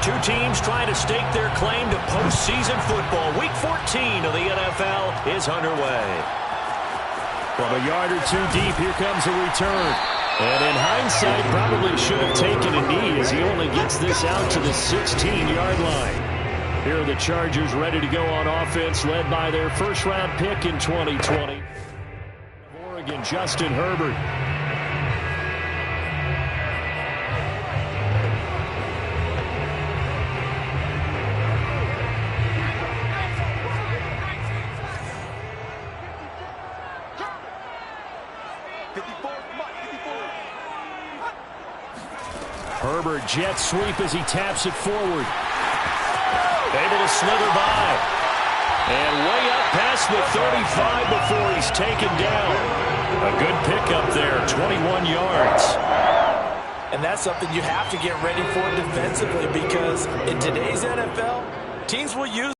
Two teams trying to stake their claim to postseason football. Week 14 of the NFL is underway. From a yard or two deep, here comes a return. And in hindsight, probably should have taken a knee as he only gets this out to the 16-yard line. Here are the Chargers ready to go on offense, led by their first-round pick in 2020. Oregon, Justin Herbert. Herbert jet sweep as he taps it forward. Able to slither by. And way up past the 35 before he's taken down. A good pickup there, 21 yards. And that's something you have to get ready for defensively, because in today's NFL, teams will use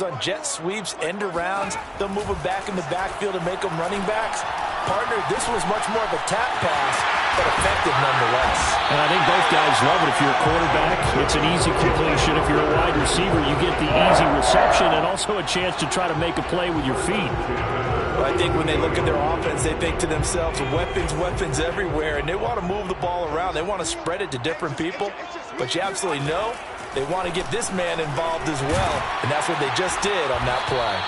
on jet sweeps, end arounds. They'll move them back in the backfield and make them running backs. Partner, this was much more of a tap pass, but effective nonetheless. And I think both guys love it. If you're a quarterback, it's an easy completion. If you're a wide receiver, you get the easy reception and also a chance to try to make a play with your feet. Well, I think when they look at their offense, they think to themselves, weapons, weapons everywhere, and they want to move the ball around. They want to spread it to different people, but you absolutely know they want to get this man involved as well, and that's what they just did on that play.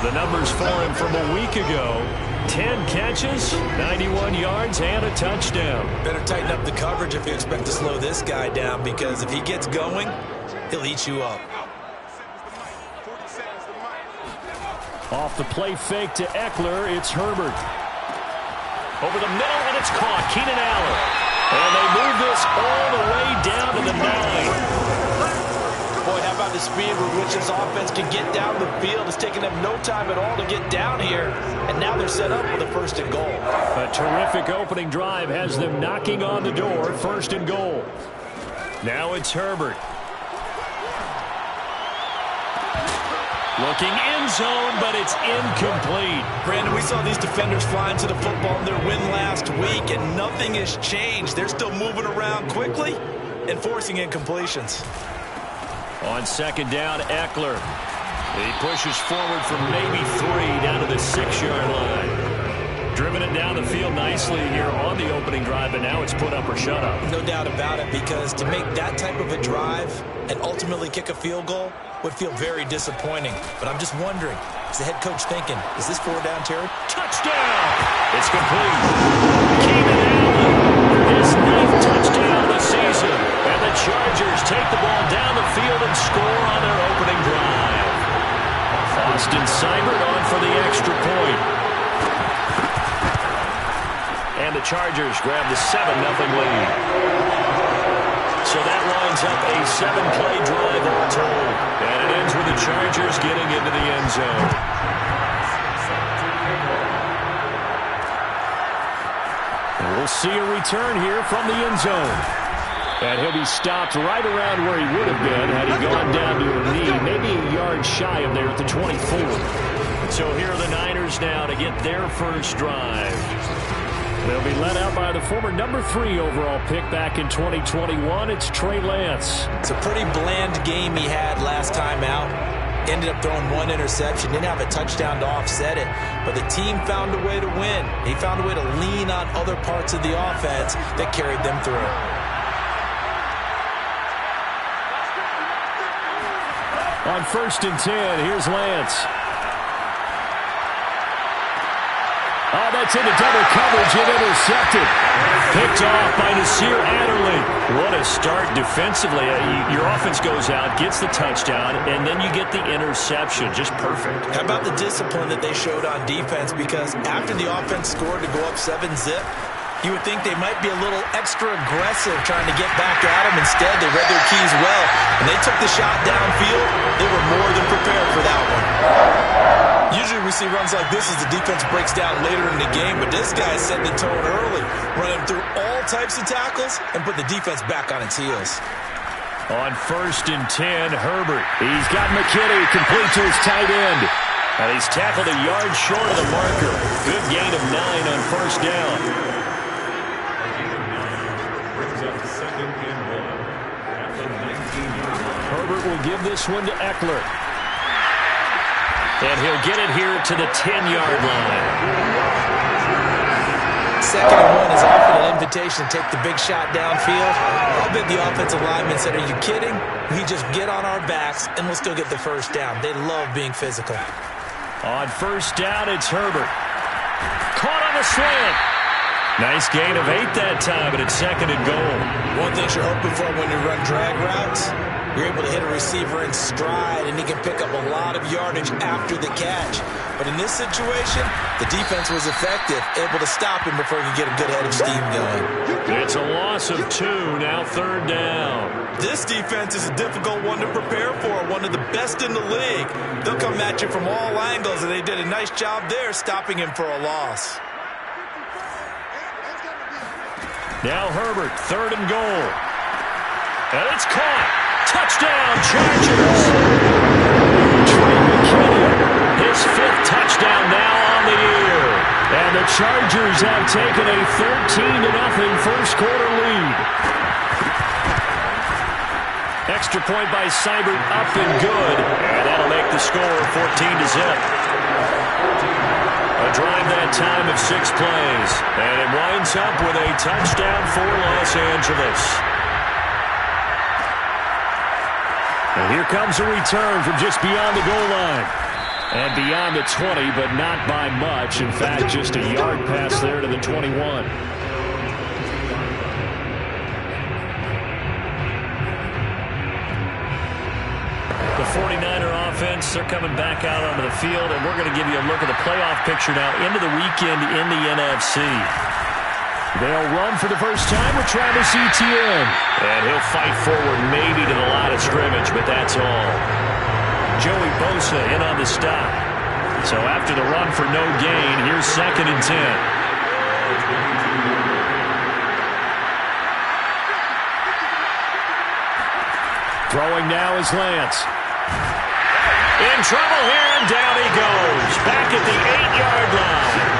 The numbers for him from a week ago: 10 catches, 91 yards, and a touchdown. Better tighten up the coverage if you expect to slow this guy down, because if he gets going, he'll eat you up. Off the play fake to Eckler, it's Herbert. Over the middle, and it's caught. Keenan Allen. And they move this all the way down to the 9. Boy, how about the speed with which this offense can get down the field? It's taking them no time at all to get down here. And now they're set up with a 1st and goal. A terrific opening drive has them knocking on the door. 1st and goal. Now it's Herbert. Looking end zone, but it's incomplete. Brandon, we saw these defenders flying to the football in their win last week, and nothing has changed. They're still moving around quickly and forcing incompletions. On 2nd down, Eckler. He pushes forward for maybe 3 down to the 6-yard line. Driven it down the field nicely here on the opening drive, and now it's put up or shut up. No doubt about it, because to make that type of a drive and ultimately kick a field goal would feel very disappointing. But I'm just wondering, is the head coach thinking, is this 4 down, Terry? Touchdown! It's complete. Keenan Allen, his 9th touchdown of the season. And the Chargers take the ball down the field and score on their opening drive. Austin Seibert on for the extra point. And the Chargers grab the 7-0 lead. So that lines up a 7-play drive all told. And it ends with the Chargers getting into the end zone. And we'll see a return here from the end zone. And he'll be stopped right around where he would have been had he gone down to a knee, maybe a yard shy of there at the 24. So here are the Niners now to get their first drive. They'll be led out by the former number 3 overall pick back in 2021. It's Trey Lance. It's a pretty bland game he had last time out. Ended up throwing 1 interception. Didn't have a touchdown to offset it. But the team found a way to win. He found a way to lean on other parts of the offense that carried them through. On 1st and 10, here's Lance. Oh, that's into double coverage and intercepted. Picked off by Nasir Adderley. What a start defensively. Your offense goes out, gets the touchdown, and then you get the interception. Just perfect. How about the discipline that they showed on defense? Because after the offense scored to go up 7-zip, you would think they might be a little extra aggressive trying to get back at them. Instead, they read their keys well. When they took the shot downfield, they were more than prepared for that one. Usually we see runs like this as the defense breaks down later in the game, but this guy set the tone early, running through all types of tackles and put the defense back on its heels. On 1st and 10, Herbert. He's got McKinney complete to his tight end. And he's tackled a yard short of the marker. Good gain of 9 on 1st down. Herbert will give this one to Eckler. And he'll get it here to the 10-yard line. 2nd and 1 is offered an invitation to take the big shot downfield. I'll bet the offensive lineman said, "Are you kidding? We just get on our backs and we'll still get the first down." They love being physical. On 1st down, it's Herbert. Caught on a slant. Nice gain of 8 that time, but it's 2nd and goal. One thing you're hoping for when you run drag routes, you're able to hit a receiver in stride, and he can pick up a lot of yardage after the catch. But in this situation, the defense was effective, able to stop him before he could get a good head of steam going. It's a loss of 2, now 3rd down. This defense is a difficult one to prepare for, one of the best in the league. They'll come at you from all angles, and they did a nice job there stopping him for a loss. Now Herbert, 3rd and goal. And it's caught. Touchdown, Chargers. Trey McKinnon, his 5th touchdown now on the year. And the Chargers have taken a 13-0 first quarter lead. Extra point by Seibert, up and good. And that'll make the score 14-0. A drive that time of 6 plays. And it winds up with a touchdown for Los Angeles. And here comes a return from just beyond the goal line. And beyond the 20, but not by much. In fact, just a yard pass there to the 21. The 49er offense, they're coming back out onto the field, and we're going to give you a look at the playoff picture now into the weekend in the NFC. They'll run for the first time with Travis Etienne. And he'll fight forward maybe to the line of scrimmage, but that's all. Joey Bosa in on the stop. So after the run for no gain, here's 2nd and 10. Throwing now is Lance. In trouble here, and down he goes. Back at the 8-yard line.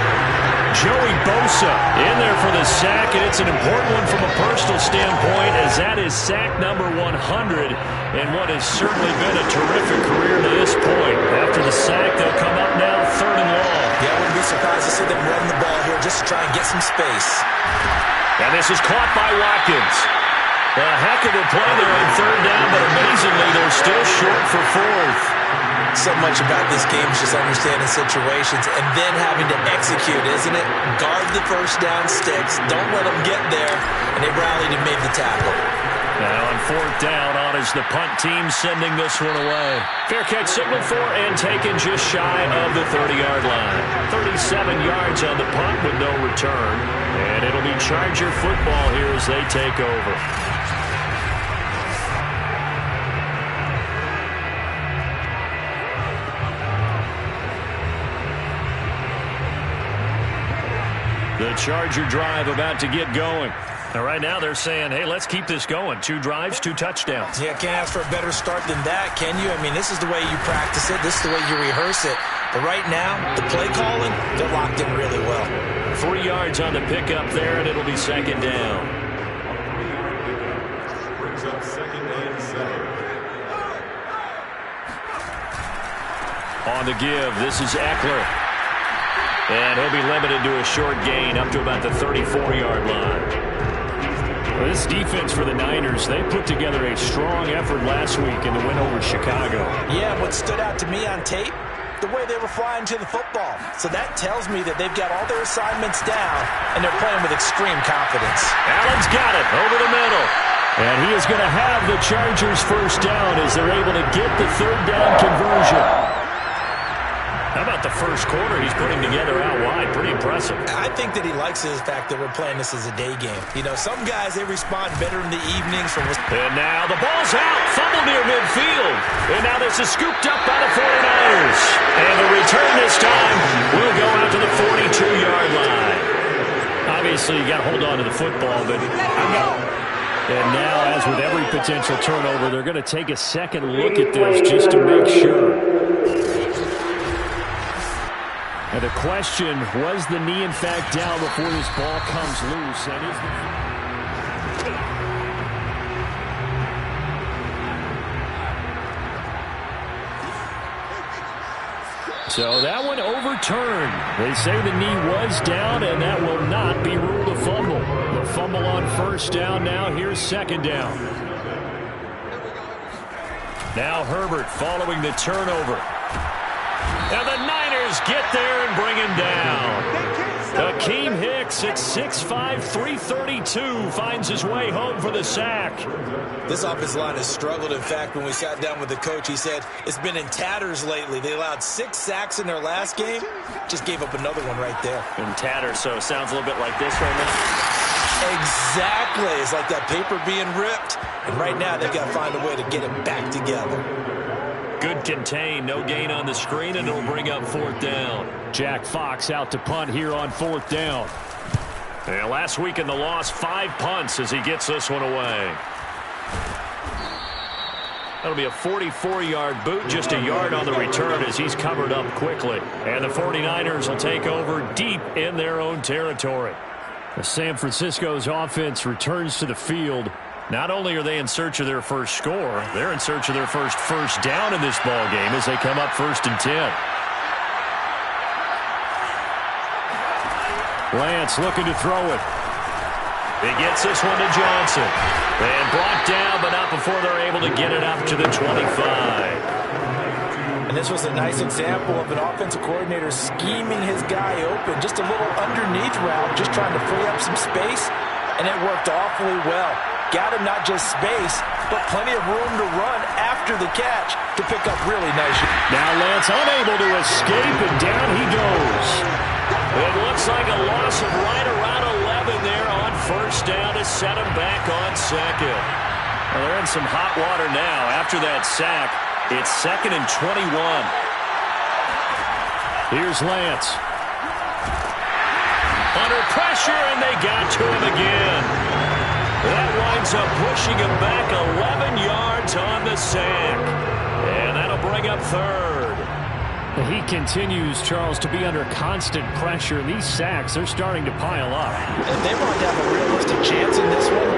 Joey Bosa in there for the sack, and it's an important one from a personal standpoint, as that is sack number 100 in what has certainly been a terrific career to this point. After the sack, they'll come up now 3rd and long. Yeah, I wouldn't be surprised to see them run the ball here just to try and get some space. And this is caught by Watkins. A heck of a play there on 3rd down, but amazingly, they're still short for 4th. So much about this game is just understanding situations and then having to execute, isn't it? Guard the first down sticks. Don't let them get there. And they rallied and made the tackle. Now on 4th down, on is the punt team sending this one away. Fair catch signaled for and taken just shy of the 30-yard line. 37 yards on the punt with no return. And it'll be Charger football here as they take over. The Charger drive about to get going. Now, right now they're saying, hey, let's keep this going. 2 drives, 2 touchdowns. Yeah, can't ask for a better start than that, can you? I mean, this is the way you practice it. This is the way you rehearse it. But right now, the play calling, they're locked in really well. 3 yards on the pickup there, and it'll be 2nd down. Brings up 2nd and 7. On the give, this is Eckler. And he'll be limited to a short gain up to about the 34-yard line. Well, this defense for the Niners, they put together a strong effort last week in the win over Chicago. Yeah, what stood out to me on tape, the way they were flying to the football. So that tells me that they've got all their assignments down, and they're playing with extreme confidence. Allen's got it over the middle. And he is going to have the Chargers first down as they're able to get the 3rd down conversion. How about the first quarter he's putting together out wide? Pretty impressive. I think that he likes the fact that we're playing this as a day game. You know, some guys, they respond better in the evenings. And now the ball's out. Fumble near midfield. And now this is scooped up by the 49ers. And the return this time will go out to the 42-yard line. Obviously, you got to hold on to the football, but and now, as with every potential turnover, they're going to take a second look at this just to make sure. And the question, was the knee in fact down before this ball comes loose? And So that one overturned. They say the knee was down, and that will not be ruled a fumble. The fumble on first down. Now here's second down. Now Herbert following the turnover. And the Niners get there and bring him down. Akeem Hicks at 6'5", 332 finds his way home for the sack. This offensive line has struggled. In fact, when we sat down with the coach, he said it's been in tatters lately. They allowed 6 sacks in their last game. Just gave up another one right there. In tatters, so it sounds a little bit like this right now. Exactly. It's like that paper being ripped. And right now, they've got to find a way to get it back together. Good contain, no gain on the screen, and it'll bring up fourth down. Jack Fox out to punt here on fourth down. And last week in the loss, 5 punts as he gets this one away. That'll be a 44-yard boot, just a yard on the return as he's covered up quickly. And the 49ers will take over deep in their own territory. The San Francisco's offense returns to the field. Not only are they in search of their first score, they're in search of their first down in this ball game as they come up 1st and 10. Lance looking to throw it. He gets this one to Johnson. And brought down, but not before they're able to get it up to the 25. And this was a nice example of an offensive coordinator scheming his guy open. Just a little underneath route, just trying to free up some space. And it worked awfully well. Got him not just space, but plenty of room to run after the catch to pick up really nice. Now Lance unable to escape, and down he goes. It looks like a loss of right around 11 there on first down to set him back on second. Well, they're in some hot water now. After that sack, it's 2nd and 21. Here's Lance. Under pressure, and they got to him again. That winds up pushing him back 11 yards on the sack. And that'll bring up third. He continues, Charles, to be under constant pressure. These sacks, they're starting to pile up. If they want to have a realistic chance in this one,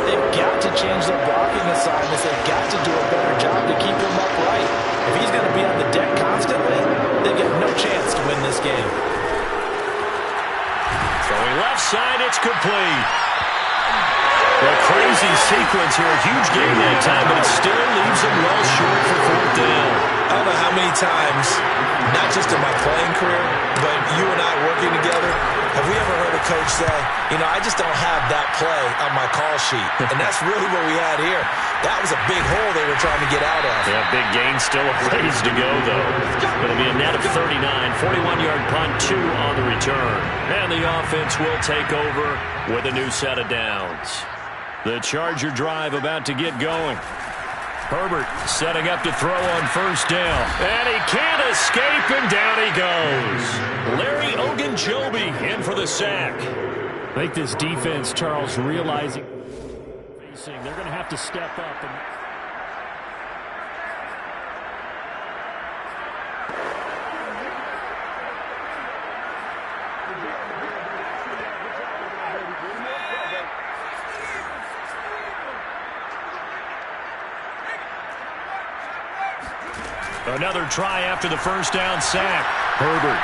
they've got to change their blocking assignments. They've got to do a better job to keep him upright. If he's going to be on the deck constantly, they get no chance to win this game. Throwing left side, it's complete. A crazy sequence here. A huge game that time, but it still leaves him well short for fourth down. I don't know how many times, not just in my playing career, but you and I working together, have we ever heard a coach say, you know, I just don't have that play on my call sheet. And that's really what we had here. That was a big hole they were trying to get out of. Yeah, big gain, still a ways to go, though. It'll be a net of 39, 41-yard punt, 2 on the return. And the offense will take over with a new set of downs. The Charger drive about to get going. Herbert setting up to throw on first down. And he can't escape, and down he goes. Larry Ogunjobi in for the sack. I think this defense, Charles, realizing they're going to have to step up. Another try after the first down sack. Herbert.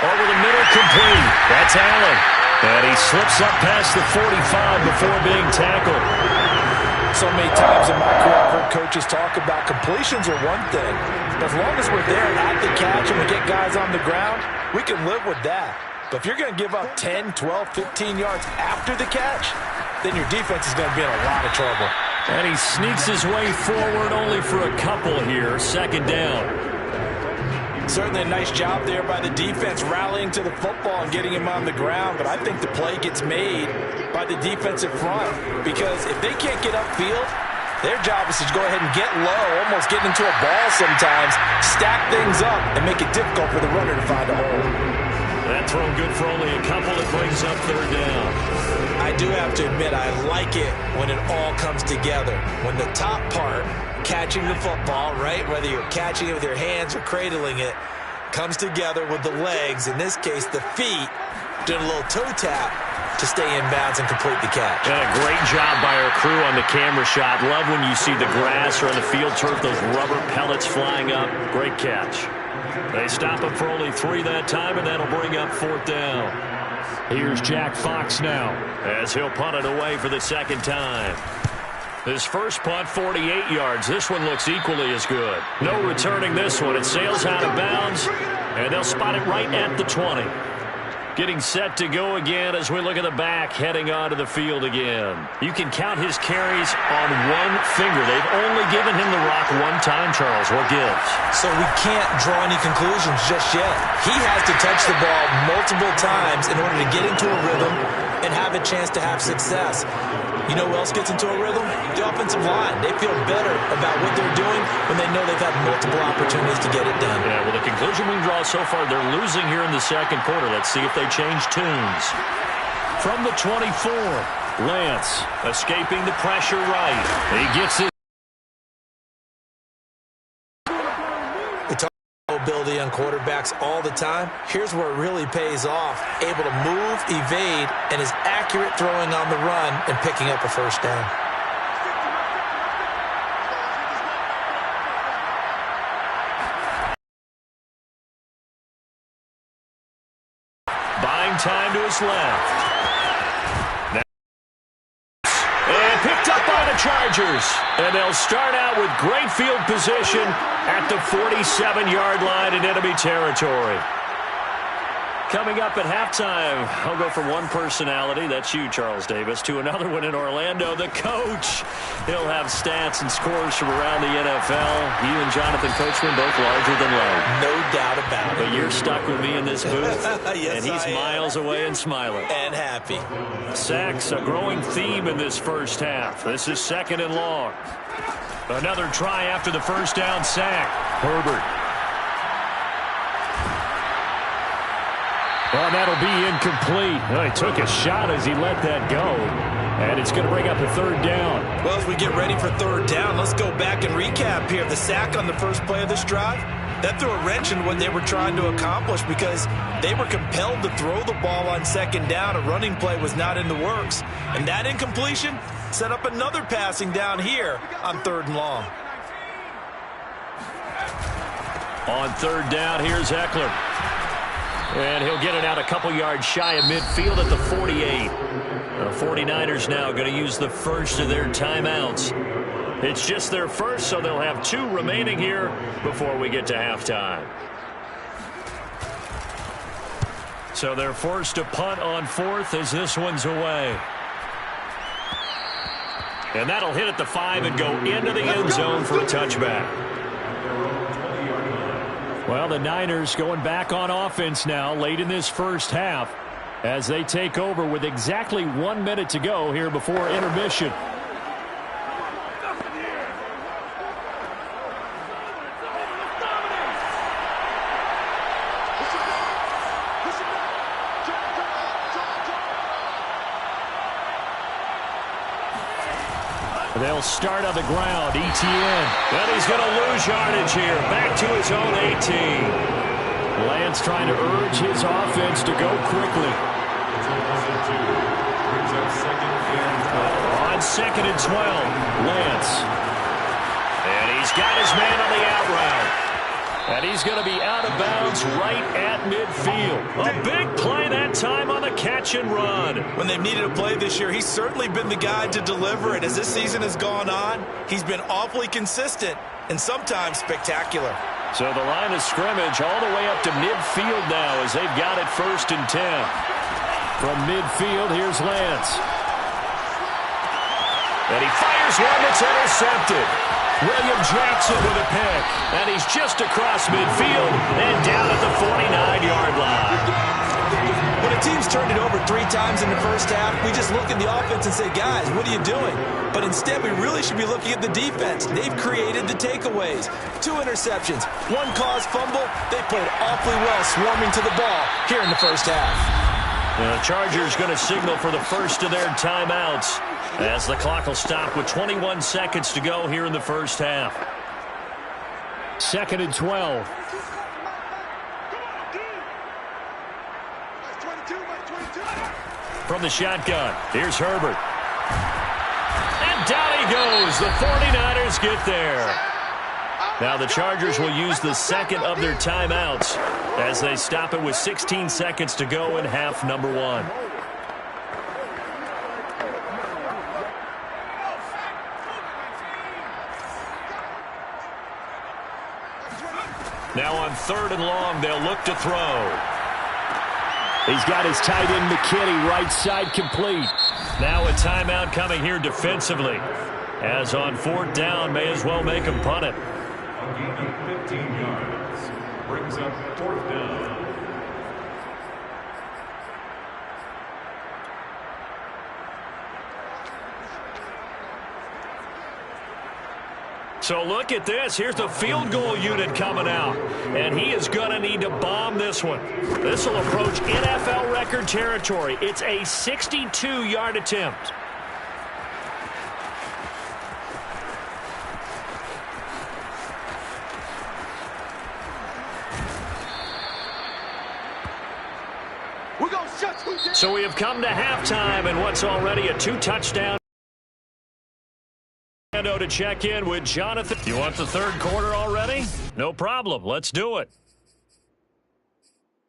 Over the middle, complete. That's Allen. And he slips up past the 45 before being tackled. So many times in my career, I've heard coaches talk about completions are one thing. But as long as we're there at the catch and we get guys on the ground, we can live with that. But if you're going to give up 10, 12, 15 yards after the catch, then your defense is going to be in a lot of trouble. And he sneaks his way forward only for a couple here. Second down. Certainly a nice job there by the defense rallying to the football and getting him on the ground. But I think the play gets made by the defensive front. Because if they can't get upfield, their job is to go ahead and get low, almost get into a ball sometimes, stack things up, and make it difficult for the runner to find a hole. That throw good for only a couple. That brings up third down. I do have to admit, I like it when it all comes together. When the top part, catching the football, right, whether you're catching it with your hands or cradling it, comes together with the legs, in this case the feet, doing a little toe tap to stay in bounds and complete the catch. And a great job by our crew on the camera shot. Love when you see the grass or on the field turf, those rubber pellets flying up. Great catch. They stop him for only 3 that time, and that'll bring up 4th down. Here's Jack Fox now as he'll punt it away for the 2nd time. His first punt, 48 yards. This one looks equally as good. No returning this one. It sails out of bounds, and they'll spot it right at the 20. Getting set to go again as we look at the back, heading onto the field again. You can count his carries on one finger. They've only given him the rock one time, Charles. What gives? So we can't draw any conclusions just yet. He has to touch the ball multiple times in order to get into a rhythm and have a chance to have success. You know who else gets into a rhythm? The offensive line. They feel better about what they're doing when they know they've had multiple opportunities to get it done. Yeah, well, the conclusion we draw so far, they're losing here in the 2nd quarter. Let's see if they change tunes. From the 24, Lance escaping the pressure right. He gets it. We talk about mobility on quarterbacks all the time. Here's where it really pays off. Able to move, evade, and is accurate throwing on the run and picking up a 1st down. Buying time to his left. And picked up by the Chargers. And they'll start out with great field position at the 47-yard line in enemy territory. Coming up at halftime, I'll go from one personality, that's you, Charles Davis, to another one in Orlando, the coach. He'll have stats and scores from around the NFL. You and Jonathan Coachman both larger than life. No doubt about it. But you're stuck with me in this booth, Yes, and he's miles away and smiling. And happy. Sacks, a growing theme in this first half. This is 2nd and long. Another try after the 1st down sack. Herbert. Well, that'll be incomplete. Well, he took a shot as he let that go. And it's going to bring up a 3rd down. Well, as we get ready for 3rd down, let's go back and recap here. The sack on the first play of this drive, that threw a wrench in what they were trying to accomplish because they were compelled to throw the ball on 2nd down. A running play was not in the works. And that incompletion set up another passing down here on 3rd and long. On 3rd down, here's Eckler. And he'll get it out a couple yards shy of midfield at the 48. The 49ers now going to use the first of their timeouts. It's just their first, so they'll have 2 remaining here before we get to halftime. So they're forced to punt on 4th as this one's away. And that'll hit at the 5 and go into the end zone for a touchback. Well, the Niners going back on offense now late in this first half as they take over with exactly 1 minute to go here before intermission. They'll start on the ground. Etienne. And he's going to lose yardage here. Back to his own 18. Lance trying to urge his offense to go quickly. On 2nd and 12, Lance. And he's got his man on the out route. And he's going to be out of bounds right at midfield. A big play that time on the catch and run. When they've needed a play this year, he's certainly been the guy to deliver it. As this season has gone on, he's been awfully consistent and sometimes spectacular. So the line of scrimmage all the way up to midfield now as they've got it 1st and 10. From midfield, here's Lance. And he fires one that's intercepted. William Jackson with a pick. And he's just across midfield and down at the 49-yard line. When a team's turned it over 3 times in the first half, we just look at the offense and say, guys, what are you doing? But instead, we really should be looking at the defense. They've created the takeaways. 2 interceptions, 1 caused fumble. They played awfully well swarming to the ball here in the first half. The Chargers going to signal for the first of their timeouts as the clock will stop with 21 seconds to go here in the first half. 2nd and 12. from the shotgun. Here's Herbert. And down he goes. The 49ers get there. Now the Chargers will use the second of their timeouts as they stop it with 16 seconds to go in half number 1. Now on 3rd and long, they'll look to throw. He's got his tight end McKinney right side complete. Now a timeout coming here defensively. As on 4th down, may as well make him punt it. A gain of 15 yards. Brings up 4th down. So look at this. Here's the field goal unit coming out. And he is going to need to bomb this one. This will approach NFL record territory. It's a 62-yard attempt. So we have come to halftime and what's already a 2-touchdown. To check in with Jonathan. You want the 3rd quarter already? No problem. Let's do it.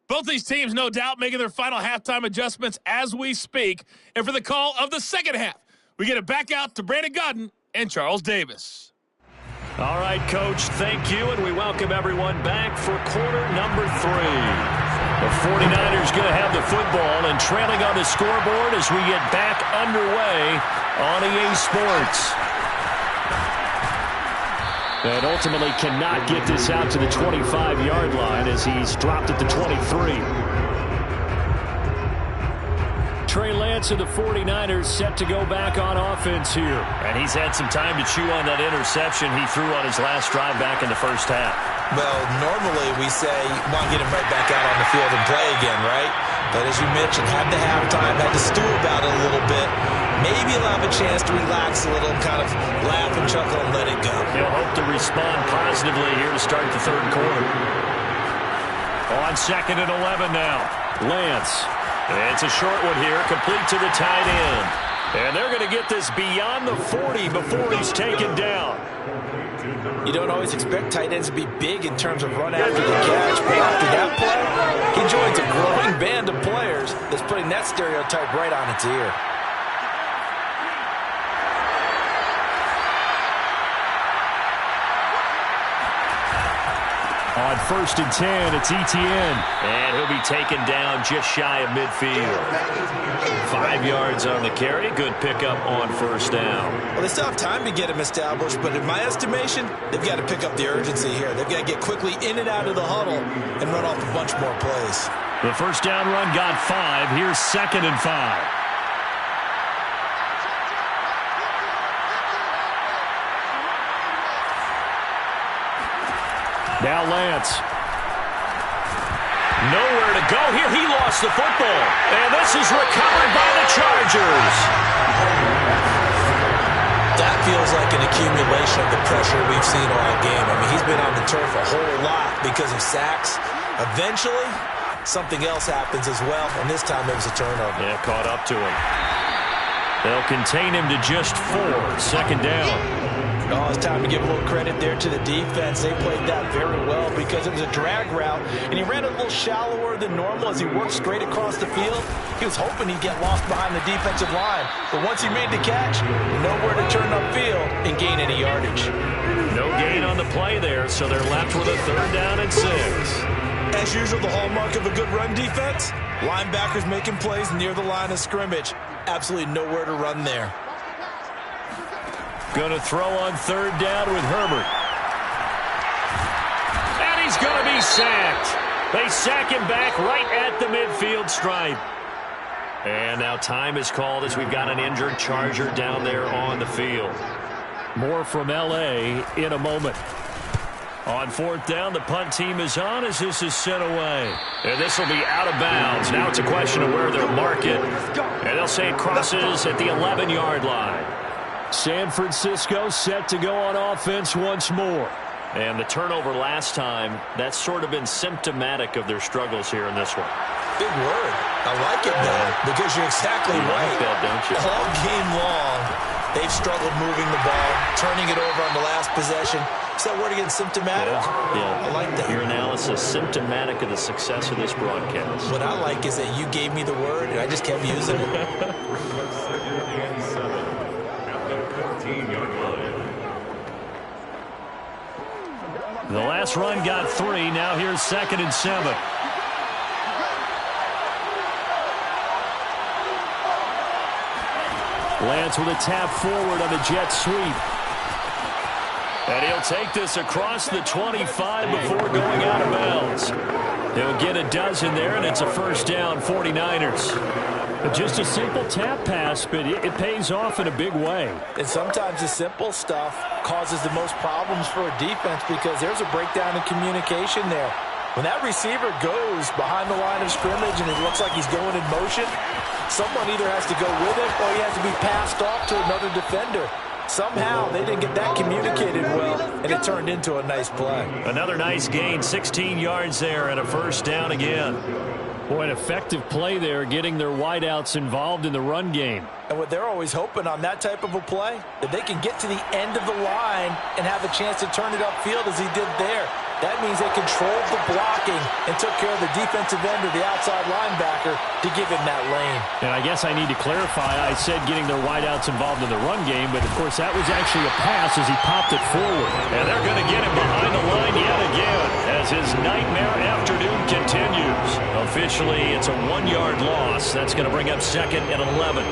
Both these teams, no doubt, making their final halftime adjustments as we speak. And for the call of the second half, we get it back out to Brandon Gaudin and Charles Davis. All right, Coach, thank you, and we welcome everyone back for quarter number 3. The 49ers going to have the football and trailing on the scoreboard as we get back underway on EA Sports. And ultimately cannot get this out to the 25-yard line as he's dropped at the 23. Trey Lance of the 49ers set to go back on offense here. And he's had some time to chew on that interception he threw on his last drive back in the first half. Well, normally we say, want to get him right back out on the field and play again, right? But as you mentioned, had the halftime, had to stew about it a little bit. Maybe he'll have a chance to relax a little, kind of laugh and chuckle and let it go. He'll hope to respond positively here to start the 3rd quarter. On 2nd and 11 now. Lance. It's a short one here, complete to the tight end. And they're going to get this beyond the 40 before he's taken down. You don't always expect tight ends to be big in terms of run after the catch, but after that play, he joins a growing band of players that's putting that stereotype right on its ear. On 1st and 10, it's Etienne. And he'll be taken down just shy of midfield. 5 yards on the carry. Good pickup on 1st down. Well, they still have time to get him established, but in my estimation, they've got to pick up the urgency here. They've got to get quickly in and out of the huddle and run off a bunch more plays. The 1st down run got 5. Here's 2nd and 5. Now Lance. Nowhere to go here. He lost the football. And this is recovered by the Chargers. That feels like an accumulation of the pressure we've seen all game. I mean, he's been on the turf a whole lot because of sacks. Eventually, something else happens as well, and this time it was a turnover. Yeah, caught up to him. They'll contain him to just 4. 2nd down. Oh, it's time to give a little credit there to the defense. They played that very well because it was a drag route, and he ran a little shallower than normal as he worked straight across the field. He was hoping he'd get lost behind the defensive line, but once he made the catch, nowhere to turn upfield and gain any yardage. No gain on the play there, so they're left with a 3rd down and 6. As usual, the hallmark of a good run defense, linebackers making plays near the line of scrimmage. Absolutely nowhere to run there. Going to throw on 3rd down with Herbert. And he's going to be sacked. They sack him back right at the midfield stripe. And now time is called as we've got an injured Charger down there on the field. More from L.A. in a moment. On 4th down, the punt team is on as this is sent away. And this will be out of bounds. Now it's a question of where they'll mark it. And they'll say it crosses at the 11-yard line. San Francisco set to go on offense once more. And the turnover last time, that's sort of been symptomatic of their struggles here in this one. big word. I like it, though, because you're exactly right. Like that, don't you? All game long, they've struggled moving the ball, turning it over on the last possession. Is that word again, symptomatic? Yeah. I like that. Your analysis, symptomatic of the success of this broadcast. What I like is that you gave me the word, and I just kept using it. Second and 7 at the 15-yard line. The last run got 3. Now here's 2nd and 7. Lance with a tap forward on the jet sweep. And he'll take this across the 25 before going out of bounds. They'll get a dozen there, and it's a first down, 49ers. Just a simple tap pass, but it pays off in a big way. And sometimes the simple stuff causes the most problems for a defense because there's a breakdown in communication there. When that receiver goes behind the line of scrimmage and it looks like he's going in motion, someone either has to go with him or he has to be passed off to another defender. Somehow they didn't get that communicated well, and it turned into a nice play. Another nice gain, 16 yards there, and a first down again. Boy, an effective play there, getting their wideouts involved in the run game. And what they're always hoping on that type of a play, that they can get to the end of the line and have a chance to turn it upfield as he did there. That means they controlled the blocking and took care of the defensive end or the outside linebacker to give him that lane. And I guess I need to clarify, I said getting their wideouts involved in the run game, but of course that was actually a pass as he popped it forward. And they're going to get him behind the line yet again as his nightmare afternoon continues. Officially, it's a 1-yard loss. That's going to bring up 2nd and 11.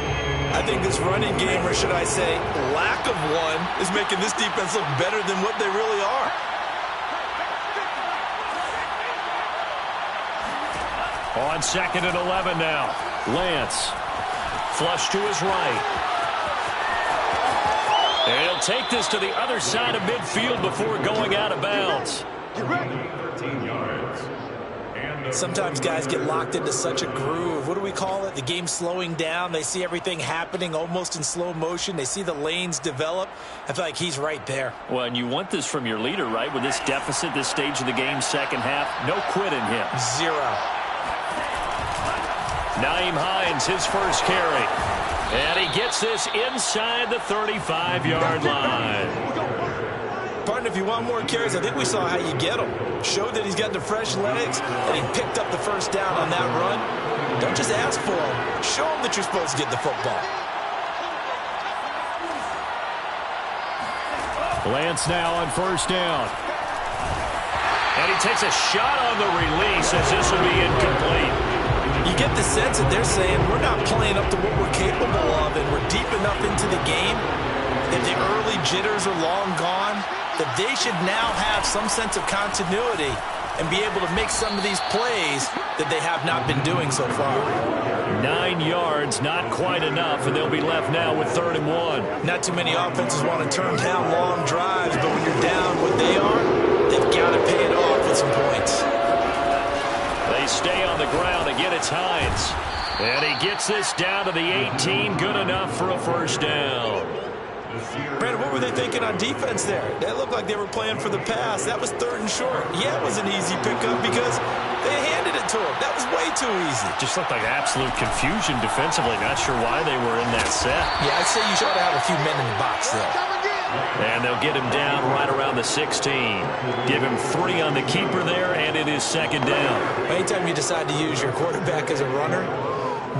I think this running game, or should I say lack of one, is making this defense look better than what they really are. On 2nd and 11 now. Lance. Flush to his right. And he'll take this to the other side of midfield before going out of bounds. 13 yards. And Sometimes guys get locked into such a groove. What do we call it? The game slowing down. They see everything happening almost in slow motion. They see the lanes develop. I feel like he's right there. Well, and you want this from your leader, right? With this deficit, this stage of the game, second half, no quit in him. 0. Nyheim Hines, his first carry. And he gets this inside the 35-yard line. Partner, if you want more carries, I think we saw how you get them. Showed that he's got the fresh legs, and he picked up the first down on that run. Don't just ask for them. Show them that you're supposed to get the football. Lance now on first down. And he takes a shot on the release as this will be incomplete. You get the sense that they're saying we're not playing up to what we're capable of, and we're deep enough into the game that the early jitters are long gone, that they should now have some sense of continuity and be able to make some of these plays that they have not been doing so far. 9 yards, not quite enough, and they'll be left now with 3rd and 1. Not too many offenses want to turn down long drives, but when you're down what they are, they've got to pay it off with some points. They stay on the ground. Again, it's Hines. And he gets this down to the 18. Good enough for a first down. Brandon, what were they thinking on defense there? They looked like they were playing for the pass. That was 3rd and short. Yeah, it was an easy pickup because they handed it to him. That was way too easy. Just looked like absolute confusion defensively. Not sure why they were in that set. Yeah, I'd say you should have a few men in the box there. And they'll get him down right around the 16. Give him 3 on the keeper there, and it is 2nd down. Anytime you decide to use your quarterback as a runner,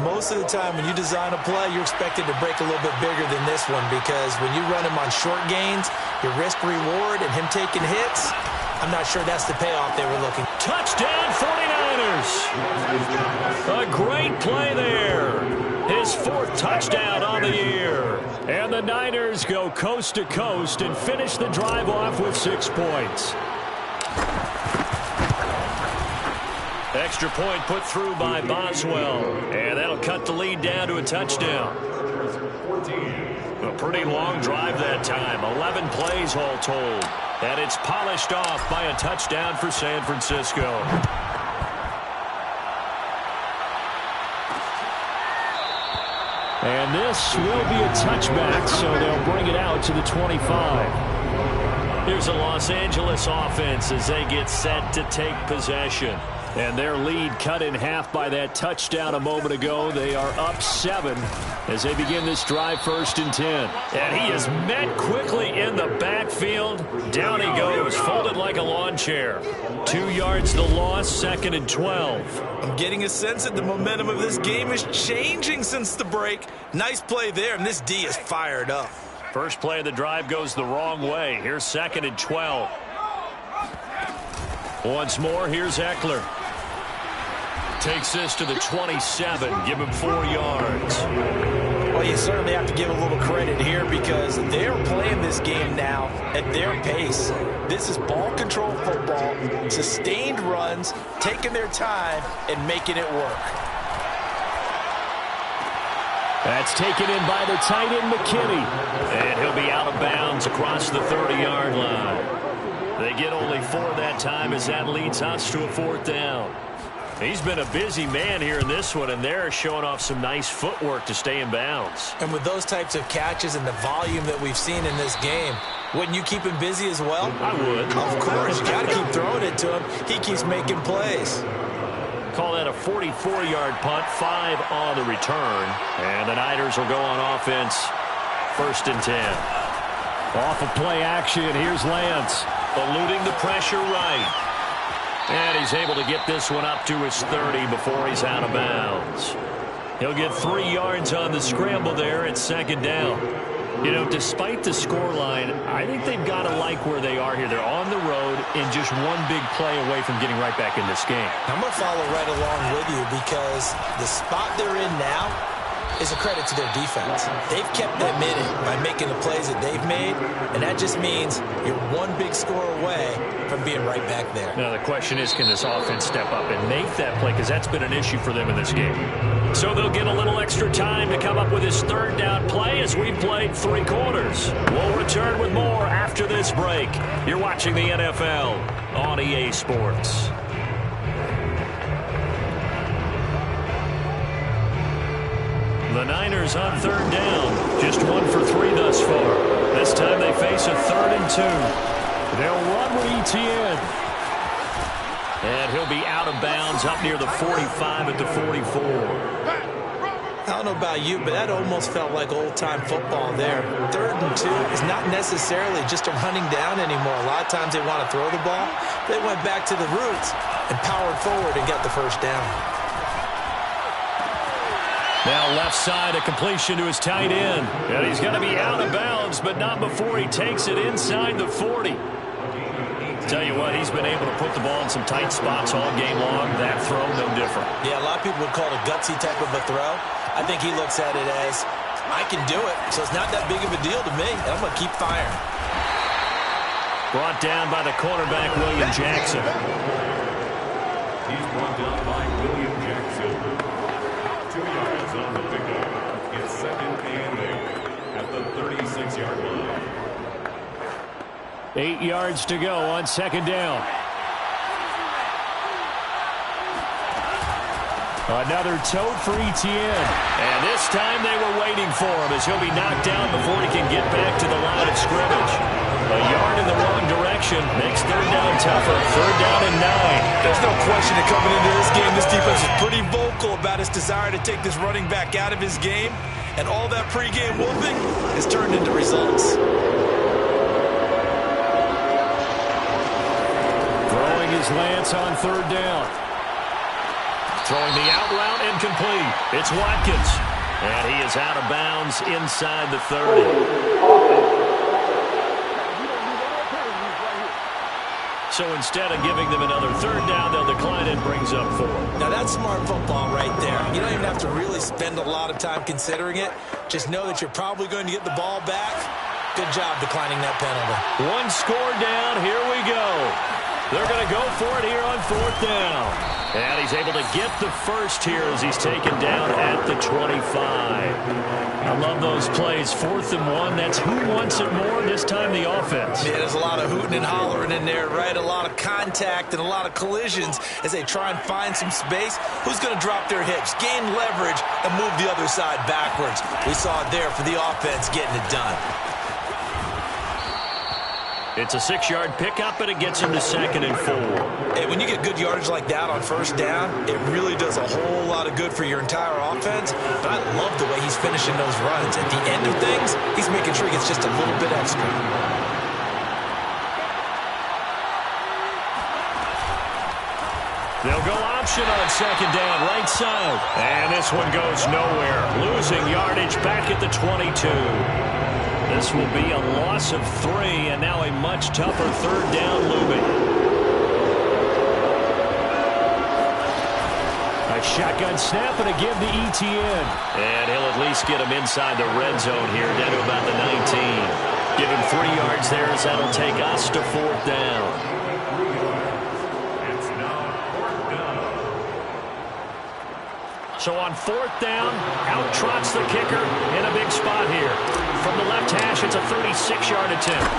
most of the time when you design a play, you're expected to break a little bit bigger than this one because when you run him on short gains, your risk-reward and him taking hits, I'm not sure that's the payoff they were looking. Touchdown 49ers! A great play there. His 4th touchdown on the year. And the Niners go coast to coast and finish the drive off with 6 points. Extra point put through by Boswell. And that'll cut the lead down to a touchdown. A pretty long drive that time. 11 plays all told. And it's polished off by a touchdown for San Francisco. And this will be a touchback, so they'll bring it out to the 25. Here's a Los Angeles offense as they get set to take possession. And their lead cut in half by that touchdown a moment ago. They are up 7 as they begin this drive, 1st and 10. And he is met quickly in the backfield. Down he goes, folded like a lawn chair. 2 yards the loss, 2nd and 12. I'm getting a sense that the momentum of this game is changing since the break. Nice play there, and this D is fired up. First play of the drive goes the wrong way. Here's 2nd and 12. Once more, here's Eckler. Takes this to the 27. Give him 4 yards. Well, you certainly have to give a little credit here because they're playing this game now at their pace. This is ball control football, sustained runs, taking their time and making it work. That's taken in by the tight end, McKinney. And he'll be out of bounds across the 30-yard line. They get only 4 that time as that leads us to a 4th down. He's been a busy man here in this one, and they're showing off some nice footwork to stay in bounds. And with those types of catches and the volume that we've seen in this game, wouldn't you keep him busy as well? I would. Of course. You got to keep throwing it to him. He keeps making plays. Call that a 44-yard punt, 5 on the return. And the Niners will go on offense, 1st and 10. Off of play action, here's Lance. Eluding the pressure right. And he's able to get this one up to his 30 before he's out of bounds. He'll get 3 yards on the scramble there at 2nd down. You know, despite the scoreline, I think they've got to like where they are here. They're on the road and just one big play away from getting right back in this game. I'm going to follow right along with you because the spot they're in now is a credit to their defense. They've kept them in it by making the plays that they've made, and that just means you're one big score away from being right back there. Now, the question is, can this offense step up and make that play? Because that's been an issue for them in this game. So they'll get a little extra time to come up with his 3rd down play as we've played 3 quarters. We'll return with more after this break. You're watching the NFL on EA Sports. The Niners on 3rd down. Just 1 for 3 thus far. This time they face a 3rd and 2. They'll run with Etienne. And he'll be out of bounds up near the 45 at the 44. I don't know about you, but that almost felt like old-time football there. 3rd and 2 is not necessarily just a running down anymore. A lot of times they want to throw the ball. They went back to the roots and powered forward and got the 1st down. Now left side, a completion to his tight end. And he's going to be out of bounds, but not before he takes it inside the 40. Tell you what, he's been able to put the ball in some tight spots all game long. That throw, no different. Yeah, a lot of people would call it a gutsy type of a throw. I think he looks at it as, I can do it, so it's not that big of a deal to me, and I'm going to keep firing. Brought down by the cornerback, William Jackson. He's brought down by William Jackson. 2 yards on the pickup. It's 2nd and 8 at the 36-yard line. 8 yards to go on 2nd down. Another tote for Etienne. And this time they were waiting for him as he'll be knocked down before he can get back to the line of scrimmage. A yard in the wrong direction makes 3rd down tougher. 3rd down and 9. There's no question that coming into this game, this defense is pretty vocal about its desire to take this running back out of his game. And all that pregame whooping has turned into results. Throwing his Lance on 3rd down. Throwing the out route incomplete. It's Watkins. And he is out of bounds inside the 30. So instead of giving them another 3rd down, they'll decline it, brings up 4. Now that's smart football right there. You don't even have to really spend a lot of time considering it. Just know that you're probably going to get the ball back. Good job declining that penalty. 1 score down. Here we go. They're going to go for it here on 4th down. And he's able to get the first here as he's taken down at the 25. I love those plays. 4th and 1. That's who wants it more, this time the offense. Yeah, there's a lot of hooting and hollering in there, right? A lot of contact and a lot of collisions as they try and find some space. Who's going to drop their hips, gain leverage, and move the other side backwards? We saw it there for the offense getting it done. It's a 6-yard pickup, and it gets him to 2nd and 4. And when you get good yardage like that on first down, it really does a whole lot of good for your entire offense. But I love the way he's finishing those runs. At the end of things, he's making sure he gets just a little bit extra. They'll go option on 2nd down, right side. And this one goes nowhere. Losing yardage back at the 22. This will be a loss of 3, and now a much tougher 3rd down looming. A shotgun snap and a give to Etienne. And he'll at least get him inside the red zone here, down to about the 19. Give him 3 yards there, as that'll take us to 4th down. So on 4th down, out trots the kicker in a big spot here. From the left hash, it's a 36-yard attempt.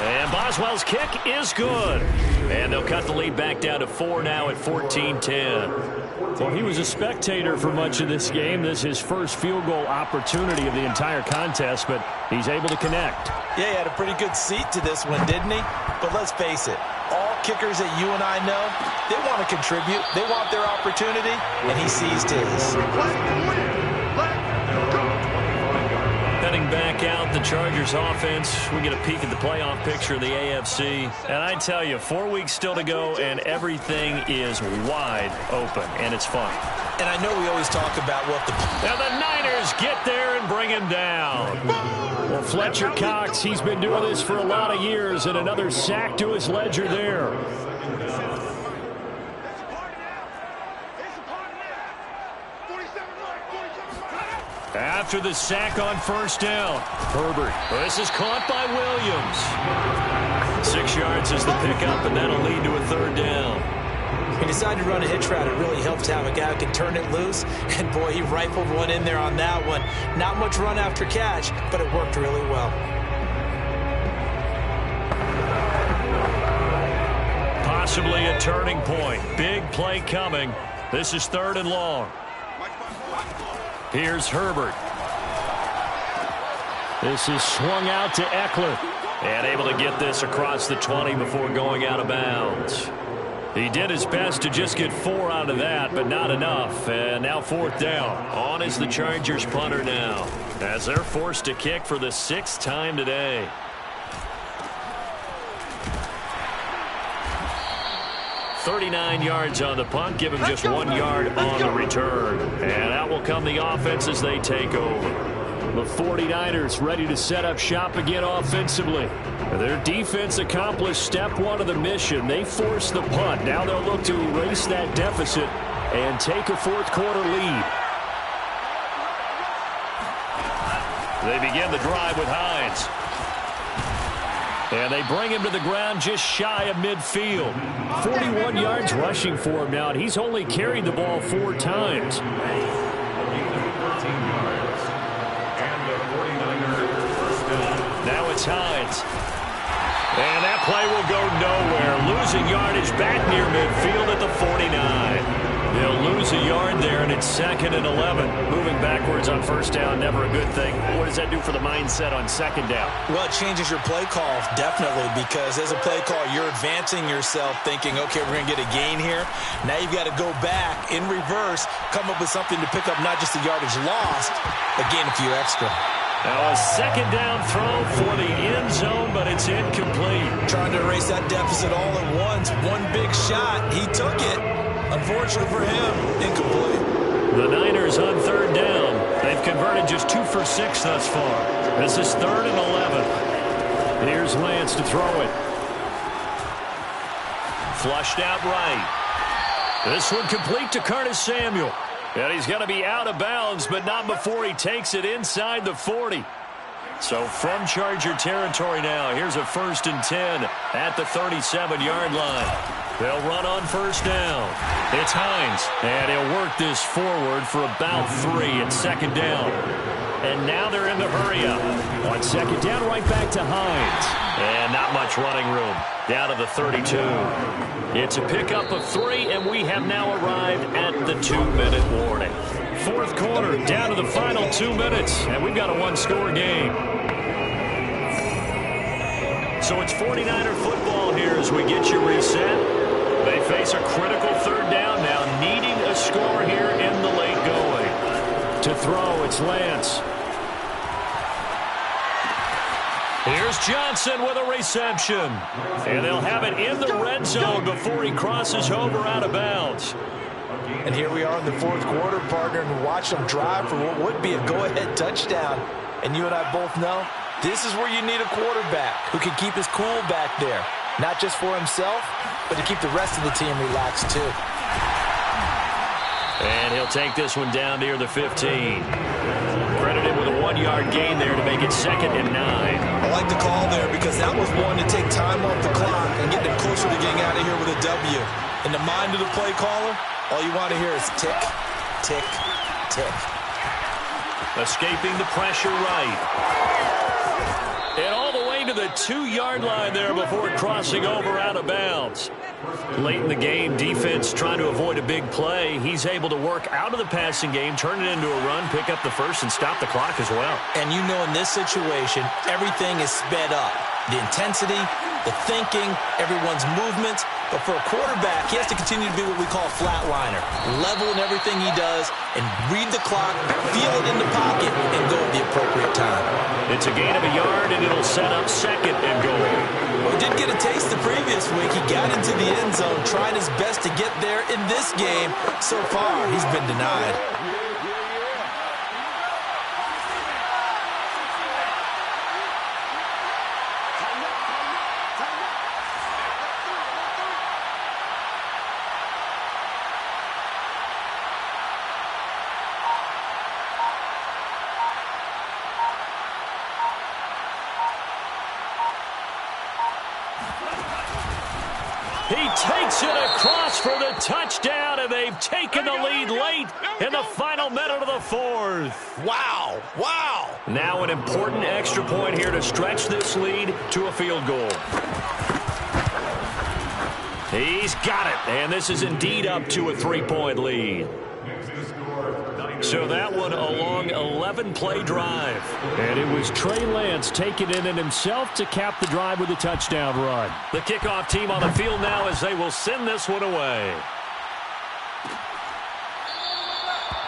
And Boswell's kick is good. And they'll cut the lead back down to 4 now at 14-10. Well, he was a spectator for much of this game. This is his first field goal opportunity of the entire contest, but he's able to connect. Yeah, he had a pretty good seat to this one, didn't he? But let's face it, all kickers that you and I know, they want to contribute. They want their opportunity, and he seized his. Heading back out, the Chargers offense. We get a peek at the playoff picture of the AFC. And I tell you, 4 weeks still to go, and everything is wide open, and it's fun. And I know we always talk about what the... Now the Niners get there and bring him down. Well, Fletcher Cox, he's been doing this for a lot of years, and another sack to his ledger there. After the sack on first down, Herbert. This is caught by Williams. 6 yards is the pickup, and that'll lead to a 3rd down. He decided to run a hitch route. It really helped to have a guy who can turn it loose. And, boy, he rifled one in there on that one. Not much run after catch, but it worked really well. Possibly a turning point. Big play coming. This is 3rd and long. Here's Herbert. This is swung out to Eckler. And able to get this across the 20 before going out of bounds. He did his best to just get 4 out of that, but not enough. And now 4th down. On is the Chargers punter now, as they're forced to kick for the 6th time today. .39 yards on the punt, give him just 1 yard on the return. And out will come the offense as they take over. The 49ers ready to set up shop again offensively. Their defense accomplished step 1 of the mission. They forced the punt. Now they'll look to erase that deficit and take a 4th quarter lead. They begin the drive with Hines. And they bring him to the ground just shy of midfield. 41 yards rushing for him now, and he's only carried the ball 4 times. Now it's Hines. And that play will go nowhere. Losing yardage back near midfield at the 49. They'll lose a yard there, and it's 2nd and 11. Moving backwards on first down, never a good thing. What does that do for the mindset on 2nd down? Well, it changes your play call, definitely, because as a play call, you're advancing yourself thinking, okay, we're going to get a gain here. Now you've got to go back in reverse, come up with something to pick up not just the yardage lost, but gain a few extra. Now a 2nd down throw for the end zone, but it's incomplete. Trying to erase that deficit all at once. One big shot. He took it. Unfortunately for him, incomplete. The Niners on 3rd down. They've converted just 2 for 6 thus far. This is 3rd and 11. Here's Lance to throw it. Flushed out right. This one complete to Curtis Samuel. And he's going to be out of bounds, but not before he takes it inside the 40. So from Charger territory now, here's a 1st and 10 at the 37-yard line. They'll run on first down. It's Hines, and he'll work this forward for about 3 at 2nd down. And now they're in the hurry up. On 2nd down, right back to Hines. And not much running room. Down to the 32. It's a pickup of 3, and we have now arrived at the 2-minute warning. 4th quarter, down to the final 2 minutes, and we've got a 1-score game. So it's 49er football here as we get you reset. They face a critical third down now, needing a score here in the late going. To throw, it's Lance. Here's Johnson with a reception. And they'll have it in the red zone before he crosses over out of bounds. And here we are in the fourth quarter, partner, and watch them drive for what would be a go-ahead touchdown. And you and I both know this is where you need a quarterback who can keep his cool back there. Not just for himself, but to keep the rest of the team relaxed too. And he'll take this one down near the 15. Credited with a 1-yard gain there to make it 2nd and 9. I like the call there because that was one to take time off the clock and get them closer to getting out of here with a W. In the mind of the play caller, all you want to hear is tick, tick, tick. Escaping the pressure right. And all the way to the 2-yard line there before crossing over out of bounds. Late in the game, defense trying to avoid a big play. He's able to work out of the passing game, turn it into a run, pick up the first, and stop the clock as well. And you know in this situation, everything is sped up. The intensity, the thinking, everyone's movement. But for a quarterback, he has to continue to be what we call a flatliner. Level in everything he does and read the clock, feel it in the pocket, and go at the appropriate time. It's a gain of a yard, and it'll set up 2nd and goal. Well, he did get a taste the previous week. He got into the end zone, trying his best to get there in this game. So far, he's been denied. He takes it across for the touchdown, and they've taken the lead late in the final minute of the fourth. Wow, wow. Now an important extra point here to stretch this lead to a field goal. He's got it, and this is indeed up to a 3-point lead. So that one a long 11-play drive. And it was Trey Lance taking it in himself to cap the drive with a touchdown run. The kickoff team on the field now as they will send this one away.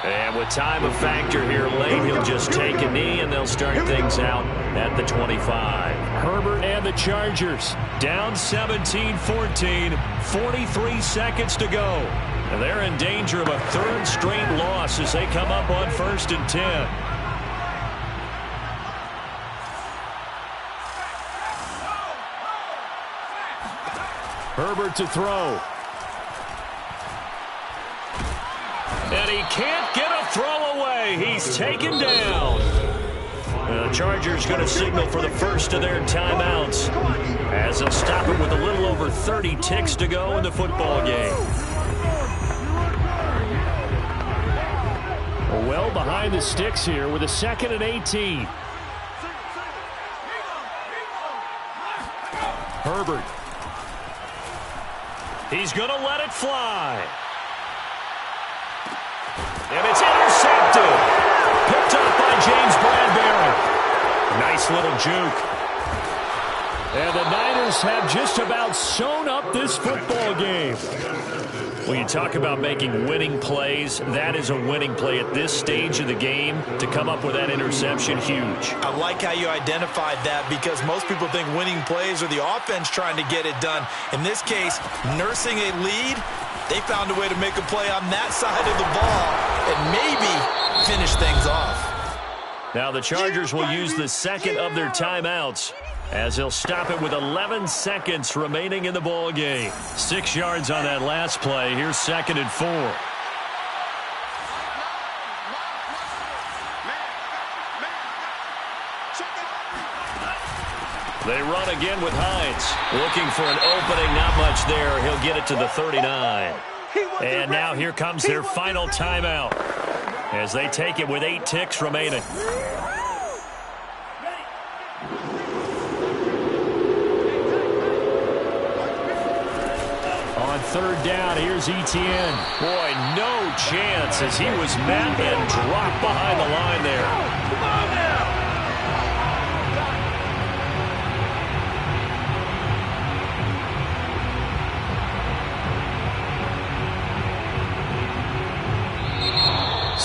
And with time a factor here late, he'll just take a knee, and they'll start things out at the 25. Herbert and the Chargers down 17-14, 43 seconds to go. And they're in danger of a 3rd straight loss as they come up on 1st and 10. Herbert to throw. And he can't get a throw away. He's taken down. And the Chargers going to signal for the first of their timeouts as they'll stop it with a little over 30 ticks to go in the football game. Well behind the sticks here with a 2nd and 18. Herbert. He's going to let it fly. And it's intercepted. Picked up by James Bradbury. Nice little juke. And the Niners have just about sewn up this football game. When you talk about making winning plays, that is a winning play at this stage of the game. To come up with that interception, huge. I like how you identified that because most people think winning plays are the offense trying to get it done. In this case, nursing a lead, they found a way to make a play on that side of the ball and maybe finish things off. Now the Chargers will use the 2nd of their timeouts as they'll stop it with 11 seconds remaining in the ball game. 6 yards on that last play. Here's 2nd and 4. They run again with Hines. Looking for an opening, not much there. He'll get it to the 39. And now here comes their final timeout as they take it with 8 ticks remaining. On 3rd down, here's Etienne. Boy, no chance as he was met and dropped behind the line there.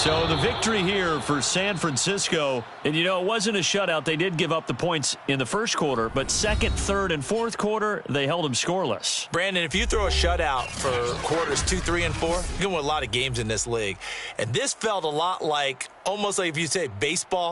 So the victory here for San Francisco. And, you know, it wasn't a shutout. They did give up the points in the first quarter, but second, third, and fourth quarter, they held them scoreless. Brandon, if you throw a shutout for quarters 2, 3, and 4, you're going to win a lot of games in this league. And this felt a lot like, almost like if you say baseball,